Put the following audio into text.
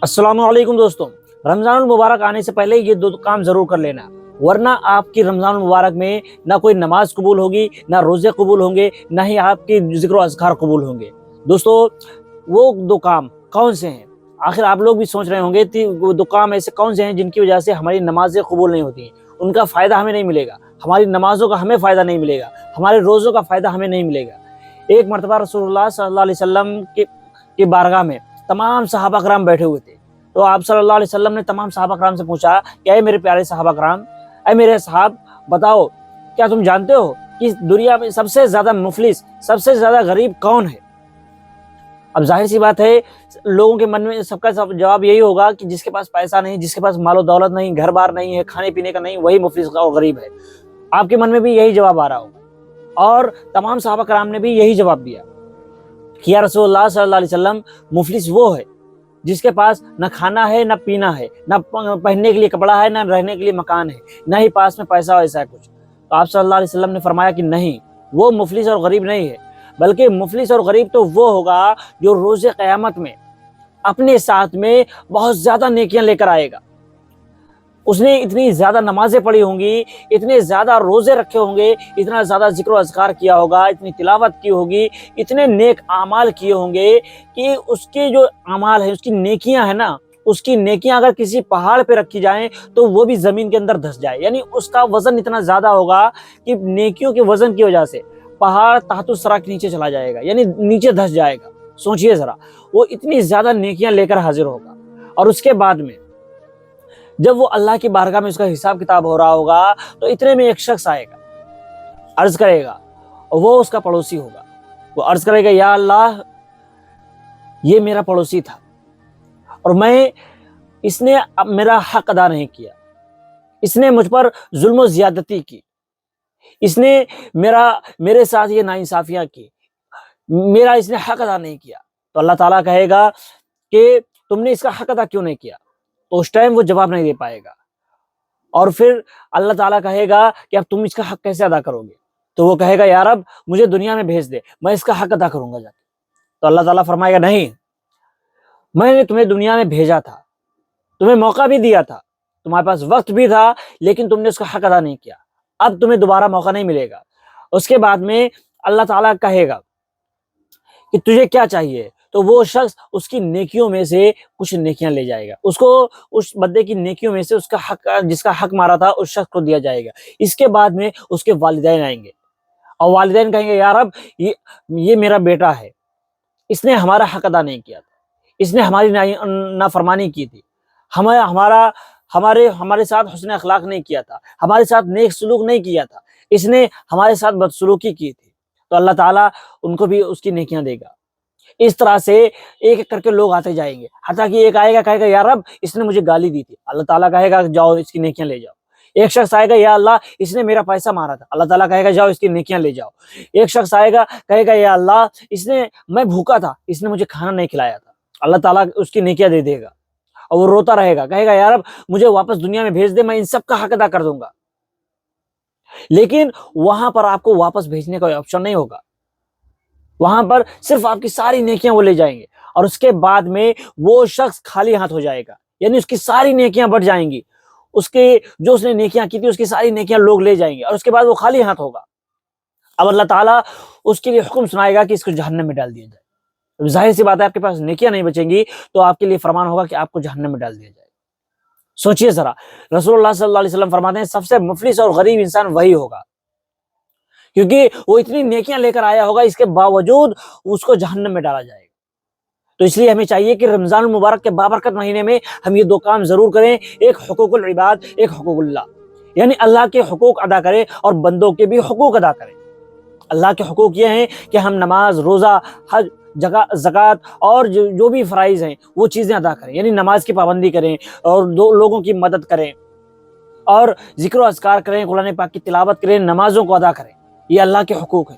السلام علیکم دوستوں، رمضان المبارک آنے سے پہلے یہ دو کام ضرور کر لینا، ورنہ آپ کی رمضان المبارک میں نہ کوئی نماز قبول ہوگی، نہ روزے قبول ہوں گے، نہ ہی آپ کی ذکر و اذکار قبول ہوں گے۔ دوستو، وہ دو کام کون سے ہیں؟ آخر آپ لوگ بھی سوچ رہے ہوں گے کہ وہ دو کام ایسے کون سے ہیں جن کی وجہ سے ہماری نمازیں قبول نہیں ہوتی ہیں، ان کا فائدہ ہمیں نہیں ملے گا، ہماری نمازوں کا ہمیں فائدہ نہیں ملے گا، ہمارے روزوں کا فائدہ ہمیں نہیں ملے گا۔ ایک مرتبہ رسول اللہ صلی اللہ علیہ وسلم کی بارگاہ میں تمام صحابہ کرام بیٹھے ہوئے تھے، تو آپ صلی اللہ علیہ وسلم نے تمام صحابہ کرام سے پوچھا کہ اے میرے پیارے صحابہ کرام، اے میرے صحاب، بتاؤ کیا تم جانتے ہو کہ دنیا میں سب سے زیادہ مفلس، سب سے زیادہ غریب کون ہے؟ اب ظاہر سی بات ہے، لوگوں کے من میں سب کا جواب یہی ہوگا کہ جس کے پاس پیسہ نہیں، جس کے پاس مال و دولت نہیں، گھر بار نہیں ہے، کھانے پینے کا نہیں، وہی مفلس اور غریب ہے۔ آپ کے من میں بھی یہی جواب آ رہا ہوگا، اور تمام صحابہ کرام نے بھی یہی جواب دیا کہ یا رسول اللہ صلی اللہ علیہ وسلم، مفلس وہ ہے جس کے پاس نہ کھانا ہے، نہ پینا ہے، نہ پہننے کے لیے کپڑا ہے، نہ رہنے کے لیے مکان ہے، نہ ہی پاس میں پیسہ ویسا ہے کچھ۔ تو آپ صلی اللہ علیہ وسلم نے فرمایا کہ نہیں، وہ مفلس اور غریب نہیں ہے، بلکہ مفلس اور غریب تو وہ ہوگا جو روز قیامت میں اپنے ساتھ میں بہت زیادہ نیکیاں لے کر آئے گا۔ اس نے اتنی زیادہ نمازیں پڑھی ہوں گی، اتنے زیادہ روزے رکھے ہوں گے، اتنا زیادہ ذکر و اذکار کیا ہوگا، اتنی تلاوت کی ہوگی، اتنے نیک اعمال کیے ہوں گے کہ اس کے جو اعمال ہیں، اس کی نیکیاں ہیں نا، اس کی نیکیاں اگر کسی پہاڑ پہ رکھی جائیں تو وہ بھی زمین کے اندر دھس جائے، یعنی اس کا وزن اتنا زیادہ ہوگا کہ نیکیوں کے وزن کی وجہ سے پہاڑ تحت الثری کے نیچے چلا جائے گا، یعنی نیچے دھس جائے گا۔ سوچئے ذرا، وہ اتنی زیادہ نیکیاں لے کر حاضر ہوگا، اور اس کے بعد میں جب وہ اللہ کی بارگاہ میں اس کا حساب کتاب ہو رہا ہوگا تو اتنے میں ایک شخص آئے گا، عرض کرے گا، اور وہ اس کا پڑوسی ہوگا۔ وہ عرض کرے گا، یا اللہ، یہ میرا پڑوسی تھا اور اس نے میرا حق ادا نہیں کیا، اس نے مجھ پر ظلم و زیادتی کی، اس نے میرے ساتھ یہ ناانصافیاں کی، اس نے حق ادا نہیں کیا۔ تو اللہ تعالیٰ کہے گا کہ تم نے اس کا حق ادا کیوں نہیں کیا؟ تو اس ٹائم وہ جواب نہیں دے پائے گا، اور پھر اللہ تعالیٰ کہے گا کہ اب تم اس کا حق کیسے ادا کرو گے؟ تو وہ کہے گا، یا رب، مجھے دنیا میں بھیج دے، میں اس کا حق ادا کروں گا جا کے۔ تو اللہ تعالیٰ فرمائے گا، نہیں، میں نے تمہیں دنیا میں بھیجا تھا، تمہیں موقع بھی دیا تھا، تمہارے پاس وقت بھی تھا، لیکن تم نے اس کا حق ادا نہیں کیا، اب تمہیں دوبارہ موقع نہیں ملے گا۔ اس کے بعد میں اللہ تعالیٰ کہے گا کہ تجھے کیا چاہیے؟ تو وہ شخص اس کی نیکیوں میں سے کچھ نیکیاں لے جائے گا، اس کو اس بندے کی نیکیوں میں سے اس کا حق، جس کا حق مارا تھا، اس شخص کو دیا جائے گا۔ اس کے بعد میں اس کے والدین آئیں گے، اور والدین کہیں گے، یا رب، یہ میرا بیٹا ہے، اس نے ہمارا حق ادا نہیں کیا تھا، اس نے ہماری نافرمانی کی تھی، ہمارے ساتھ حسن اخلاق نہیں کیا تھا، ہمارے ساتھ نیک سلوک نہیں کیا تھا، اس نے ہمارے ساتھ بدسلوکی کی تھی۔ تو اللہ تعالیٰ ان کو بھی اس کی نیکیاں دے گا۔ اس طرح سے ایک ایک کر کے لوگ آتے جائیں گے، حتیٰ کہ ایک آئے گا، کہے گا، یا رب، اس نے مجھے گالی دی تھی، اللہ تعالیٰ کہے گا، جاؤ اس کی نیکیاں لے جاؤ۔ ایک شخص آئے گا، یا اللہ، اس نے میرا پیسہ مارا تھا، اللہ تعالیٰ کہے گا، جاؤ اس کی نیکیاں لے جاؤ۔ ایک شخص آئے گا، کہے گا، یا اللہ، میں بھوکا تھا، اس نے مجھے کھانا نہیں کھلایا تھا، اللہ تعالیٰ اس کی نیکیاں دے دے گا، اور وہ روتا رہے گا، کہے گا، یا رب، مجھے واپس دنیا میں بھیج دے، میں ان سب کا حق ادا کر دوں گا۔ لیکن وہاں پر آپ کو واپس بھیجنے کا آپشن نہیں ہوگا، وہاں پر صرف آپ کی ساری نیکیاں وہ لے جائیں گے، اور اس کے بعد میں وہ شخص خالی ہاتھ ہو جائے گا، یعنی اس کی ساری نیکیاں بٹ جائیں گی، اس نے نیکیاں کی تھی اس کی ساری نیکیاں لوگ لے جائیں گے، اور اس کے بعد وہ خالی ہاتھ ہوگا۔ اب اللہ تعالیٰ اس کے لیے حکم سنائے گا کہ اس کو جہنم میں ڈال دیا جائے۔ ظاہر سی بات ہے، آپ کے پاس نیکیاں نہیں بچیں گی تو آپ کے لیے فرمان ہوگا کہ آپ کو جہنم میں ڈال دیا جائے۔ سوچئے ذرا، رسول اللہ صلی اللہ علیہ وسلم فرماتے ہیں، سب سے مفلس اور غریب انسان وہی ہوگا، کیونکہ وہ اتنی نیکیاں لے کر آیا ہوگا، اس کے باوجود اس کو جہنم میں ڈالا جائے گا۔ تو اس لیے ہمیں چاہیے کہ رمضان المبارک کے بابرکت مہینے میں ہم یہ دو کام ضرور کریں، ایک حقوق العباد، ایک حقوق اللہ، یعنی اللہ کے حقوق ادا کریں اور بندوں کے بھی حقوق ادا کریں۔ اللہ کے حقوق یہ ہیں کہ ہم نماز، روزہ، حج، زکوٰۃ اور جو بھی فرائض ہیں وہ چیزیں ادا کریں، یعنی نماز کی پابندی کریں، اور لوگوں کی مدد کریں، اور ذکر و اذکار کریں، قرآن پاک کی تلاوت کریں، نمازوں کو ادا کریں۔ یہ اللہ کے حقوق ہیں۔